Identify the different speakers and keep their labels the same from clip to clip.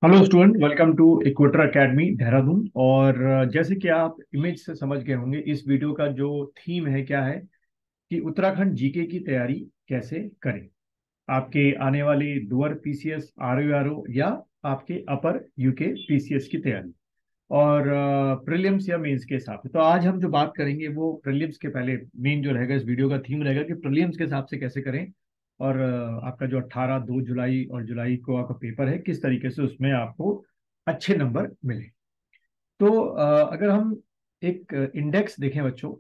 Speaker 1: Hello student, welcome to Equator Academy Dehradun. और जैसे कि आप इमेज से समझ गए होंगे, इस वीडियो का जो थीम है क्या है कि उत्तराखंड जीके की तैयारी कैसे करें आपके आने वाले लोअर पीसीएस आरओ या आपके अपर यूके पीसीएस की तैयारी और प्रीलिम्स या मेंस के हिसाब से। तो आज हम जो बात करेंगे वो प्रीलिम्स के पहले मेन जो रहेगा, इस वीडियो का थीम रहेगा कि प्रीलिम्स के हिसाब से कैसे करें और आपका जो 2 जुलाई और जुलाई को आपका पेपर है किस तरीके से उसमें आपको अच्छे नंबर मिले। तो अगर हम एक इंडेक्स देखें बच्चों,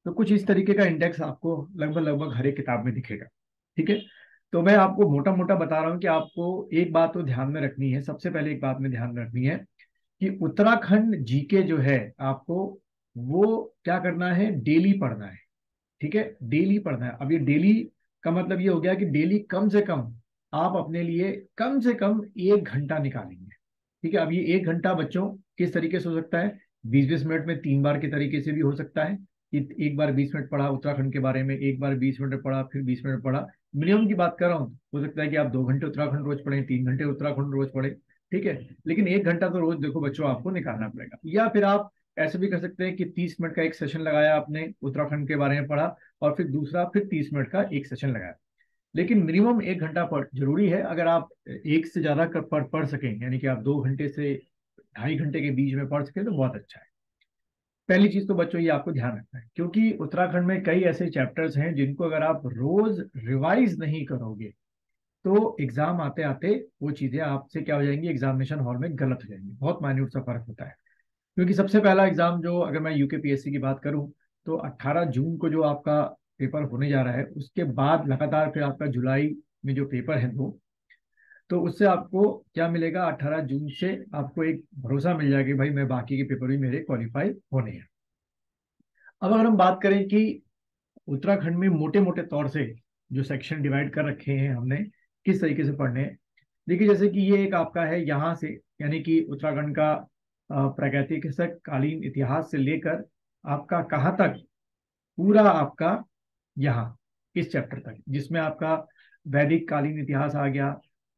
Speaker 1: तो कुछ इस तरीके का इंडेक्स आपको लगभग लगभग हर एक किताब में दिखेगा। ठीक है। तो मैं आपको मोटा मोटा बता रहा हूँ कि आपको एक बात तो ध्यान में रखनी है। सबसे पहले एक बात में ध्यान रखनी है कि उत्तराखंड जीके जो है आपको वो क्या करना है, डेली पढ़ना है। ठीक है, डेली पढ़ना है। अब ये डेली का मतलब ये हो गया कि डेली कम से कम आप अपने लिए कम से कम 1 घंटा निकालेंगे। ठीक है। अब ये 1 घंटा बच्चों किस तरीके से हो सकता है, 20-20 मिनट में 3 बार के तरीके से भी हो सकता है कि एक बार 20 मिनट पढ़ा उत्तराखंड के बारे में, एक बार 20 मिनट पढ़ा, फिर 20 मिनट पढ़ा। मिनिमम की बात कर रहा हूँ, हो सकता है कि आप 2 घंटे उत्तराखंड रोज पढ़े, 3 घंटे उत्तराखंड रोज पढ़े। ठीक है। लेकिन 1 घंटा तो रोज देखो बच्चों आपको निकालना पड़ेगा। या फिर आप ऐसे भी कर सकते हैं कि 30 मिनट का एक सेशन लगाया आपने, उत्तराखंड के बारे में पढ़ा, और फिर दूसरा फिर 30 मिनट का एक सेशन लगाया। लेकिन मिनिमम 1 घंटा पढ़ जरूरी है। अगर आप एक से ज्यादा पढ़ सकें, यानी कि आप 2 घंटे से 2.5 घंटे के बीच में पढ़ सकें, तो बहुत अच्छा है। पहली चीज तो बच्चों ये आपको ध्यान रखना है, क्योंकि उत्तराखंड में कई ऐसे चैप्टर्स हैं जिनको अगर आप रोज रिवाइज नहीं करोगे तो एग्जाम आते आते वो चीजें आपसे क्या हो जाएंगी, एग्जामिनेशन हॉल में गलत हो जाएंगी। बहुत माइन्यूट सा फर्क होता है। क्योंकि सबसे पहला एग्जाम जो, अगर मैं यूकेपीएससी की बात करूं, तो 18 जून को जो आपका पेपर होने जा रहा है, उसके बाद लगातार फिर आपका जुलाई में जो पेपर है दो, तो उससे आपको क्या मिलेगा, 18 जून से आपको एक भरोसा मिल जाएगा कि भाई मैं बाकी के पेपर भी मेरे क्वालिफाई होने हैं। अब अगर हम बात करें कि उत्तराखंड में मोटे मोटे तौर से जो सेक्शन डिवाइड कर रखे हैं हमने, किस तरीके से पढ़ने हैं। देखिए, जैसे कि ये एक आपका है यहाँ से, यानी कि उत्तराखंड का प्राकृतिक कालीन इतिहास से लेकर आपका कहाँ तक, पूरा आपका यहाँ इस चैप्टर तक, जिसमें आपका वैदिक कालीन इतिहास आ गया,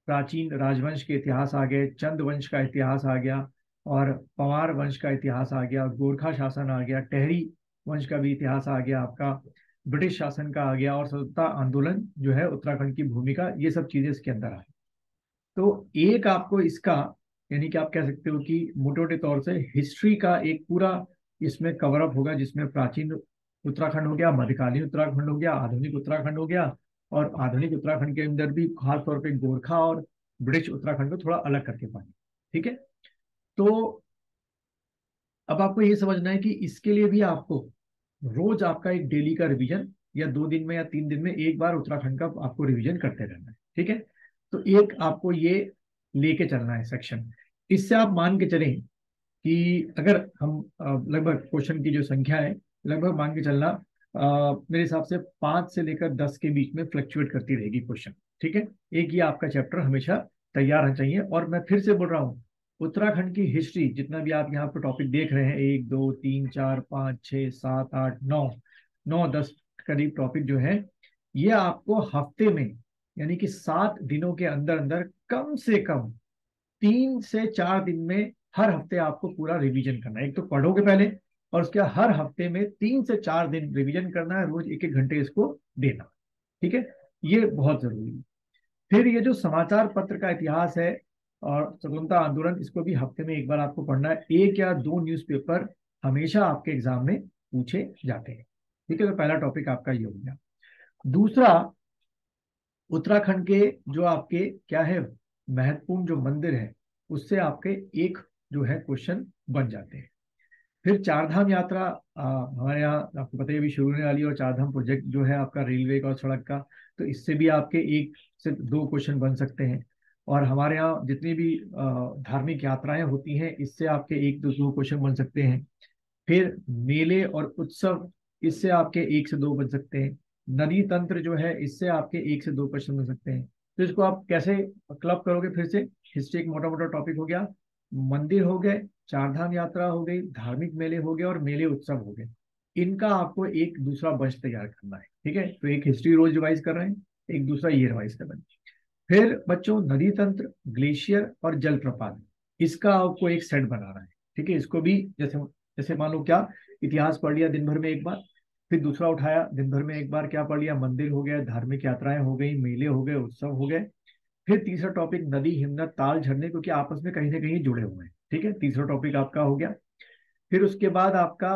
Speaker 1: प्राचीन राजवंश के इतिहास आ गए, चंद वंश का इतिहास आ गया, और पंवार वंश का इतिहास आ गया, गोरखा शासन आ गया, टेहरी वंश का भी इतिहास आ गया आपका, ब्रिटिश शासन का आ गया, और स्वतंत्रता आंदोलन जो है उत्तराखंड की भूमिका, ये सब चीजें इसके अंदर आ। तो एक आपको इसका, यानी कि आप कह सकते हो कि मोटे मोटे तौर से हिस्ट्री का एक पूरा इसमें कवर अप होगा, जिसमें प्राचीन उत्तराखंड हो गया, मध्यकालीन उत्तराखंड हो गया, आधुनिक उत्तराखंड हो गया, और आधुनिक उत्तराखंड के अंदर भी खास तौर पे गोरखा और ब्रिटिश उत्तराखंड को थोड़ा अलग करके पाएंगे। ठीक है। तो अब आपको ये समझना है कि इसके लिए भी आपको रोज आपका एक डेली का रिवीजन, या 2 दिन में या 3 दिन में एक बार उत्तराखंड का आपको रिवीजन करते रहना है। ठीक है। तो एक आपको ये लेके चलना है सेक्शन। इससे आप मान के चलें कि अगर हम लगभग क्वेश्चन की जो संख्या है, लगभग मान के चलना, मेरे हिसाब से 5 से लेकर 10 के बीच में फ्लक्चुएट करती रहेगी क्वेश्चन। ठीक है। एक ये आपका चैप्टर हमेशा तैयार रहना चाहिए। और मैं फिर से बोल रहा हूँ, उत्तराखंड की हिस्ट्री जितना भी आप यहाँ पर टॉपिक देख रहे हैं, 1 2 3 4 5 6 7 8 9, 9 10 करीब टॉपिक जो है, ये आपको हफ्ते में, यानी कि 7 दिनों के अंदर अंदर कम से कम 3 से 4 दिन में हर हफ्ते आपको पूरा रिवीजन करना है। एक तो पढ़ोगे पहले, और उसके बाद हर हफ्ते में 3 से 4 दिन रिवीजन करना है, रोज 1 1 घंटे इसको देना। ठीक है। ये बहुत जरूरी है। फिर ये जो समाचार पत्र का इतिहास है और स्वतंत्रता आंदोलन, इसको भी हफ्ते में एक बार आपको पढ़ना है। 1 या 2 न्यूज़पेपर हमेशा आपके एग्जाम में पूछे जाते हैं। ठीक है। तो पहला टॉपिक आपका ये हो गया। दूसरा, उत्तराखंड के जो आपके क्या है, महत्वपूर्ण जो मंदिर है, उससे आपके एक जो है क्वेश्चन बन जाते हैं। फिर चार धाम यात्रा, हमारे यहाँ आपको पता है अभी शुरू होने वाली है, और चार धाम प्रोजेक्ट जो है आपका रेलवे का और सड़क का, तो इससे भी आपके 1 से 2 क्वेश्चन बन सकते हैं। और हमारे यहाँ जितनी भी धार्मिक यात्राएं होती हैं, इससे आपके 1 2 क्वेश्चन बन सकते हैं। फिर मेले और उत्सव, इससे आपके 1 से 2 बन सकते हैं। नदी तंत्र जो है, इससे आपके 1 से 2 क्वेश्चन बन सकते हैं। तो इसको आप कैसे क्लब करोगे, फिर से हिस्ट्री एक मोटा मोटा टॉपिक हो गया, मंदिर हो गए, चार धाम यात्रा हो गई, धार्मिक मेले हो गए, और मेले उत्सव हो गए। इनका आपको एक दूसरा बंच तैयार करना है। ठीक है। तो एक हिस्ट्री रोज रिवाइज कर रहे हैं, एक दूसरा ये रिवाइज कर रहे हैं। फिर बच्चों नदी तंत्र, ग्लेशियर और जलप्रपात, इसका आपको एक सेट बनाना है। ठीक है, इसको भी जैसे जैसे मान लो क्या, इतिहास पढ़ लिया दिन भर में एक बार, फिर दूसरा उठाया दिन भर में एक बार, क्या पढ़ लिया, मंदिर हो गया, धार्मिक यात्राएं हो गई, मेले हो गए, उत्सव हो गए। फिर तीसरा टॉपिक नदी, हिमनद, ताल, झरने, क्योंकि आपस में कहीं ना कहीं जुड़े हुए हैं। ठीक है, तीसरा टॉपिक आपका हो गया। फिर उसके बाद आपका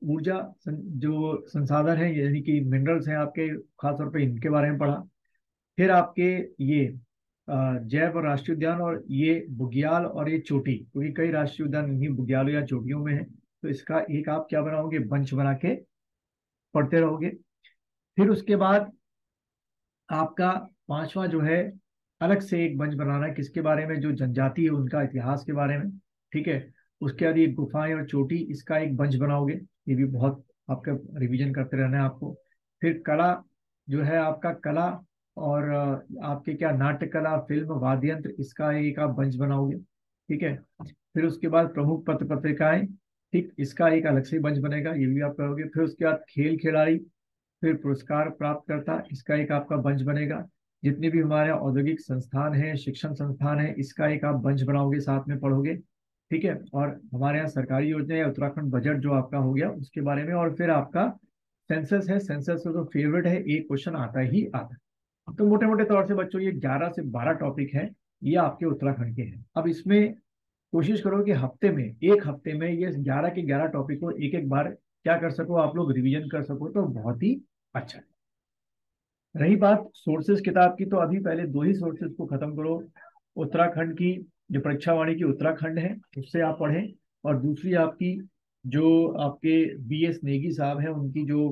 Speaker 1: ऊर्जा जो संसाधन है, यानी कि मिनरल्स हैं आपके, खासतौर पे इनके बारे में पढ़ा। फिर आपके ये जैव और राष्ट्रीय उद्यान, और ये बुग्याल और ये चोटी, क्योंकि कई राष्ट्रीय उद्यान इन्हीं बुग्यालों या चोटियों में है, तो इसका एक आप क्या बनाओगे, बंच बना के पढ़ते रहोगे। फिर उसके बाद आपका पांचवा जो है, अलग से एक बंच बनाना है, किसके बारे में, जो जनजाति है उनका इतिहास के बारे में। ठीक है, उसके बाद ये गुफाएं और चोटी, इसका एक बंच बनाओगे। ये भी बहुत आपका रिवीजन करते रहना है आपको। फिर कला जो है आपका, कला और आपके क्या, नाट्य कला, फिल्म, वाद्य यंत्र, इसका एक आप बंच बनाओगे। ठीक है, फिर उसके बाद प्रमुख पत्र पत्रिकाएं, ठीक, इसका एक अलग से बंच बनेगा, ये भी आप करोगे। फिर उसके बाद खेल खिलाड़ी, फिर पुरस्कार प्राप्त करता, इसका एक आपका बंच बनेगा। जितने भी हमारे औद्योगिक संस्थान हैं, शिक्षण संस्थान है, इसका एक आप बंच बनाओगे, साथ में पढ़ोगे। ठीक है, और हमारे यहाँ सरकारी योजना या उत्तराखंड बजट जो आपका हो गया उसके बारे में। और फिर आपका सेंसस है, सेंसस तो फेवरेट है, एक क्वेश्चन आता ही आता है। तो मोटे मोटे तौर से बच्चों ये 11 से 12 टॉपिक है, ये आपके उत्तराखंड के हैं। अब इसमें कोशिश करो कि हफ्ते में, एक हफ्ते में ये 11 के 11 टॉपिक को एक एक बार क्या कर सको, आप लोग रिवीजन कर सको, तो बहुत ही अच्छा है। रही बात सोर्सेज किताब की, तो अभी पहले दो ही सोर्सेज को खत्म करो। उत्तराखंड की जो परीक्षा वाणी की उत्तराखंड है, उससे आप पढ़ें। और दूसरी आपकी जो आपके BS नेगी साहब हैं, उनकी जो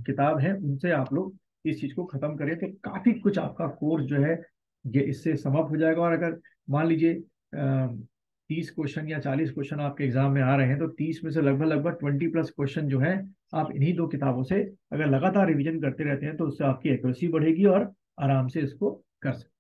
Speaker 1: किताब है, उनसे आप लोग इस चीज को खत्म करें, तो काफी कुछ आपका कोर्स जो है ये इससे समाप्त हो जाएगा। और अगर मान लीजिए 30 क्वेश्चन या 40 क्वेश्चन आपके एग्जाम में आ रहे हैं, तो 30 में से लगभग लगभग 20+ क्वेश्चन जो है, आप इन्हीं दो किताबों से अगर लगातार रिवीजन करते रहते हैं, तो उससे आपकी एक्यूरेसी बढ़ेगी और आराम से इसको कर सकते हैं।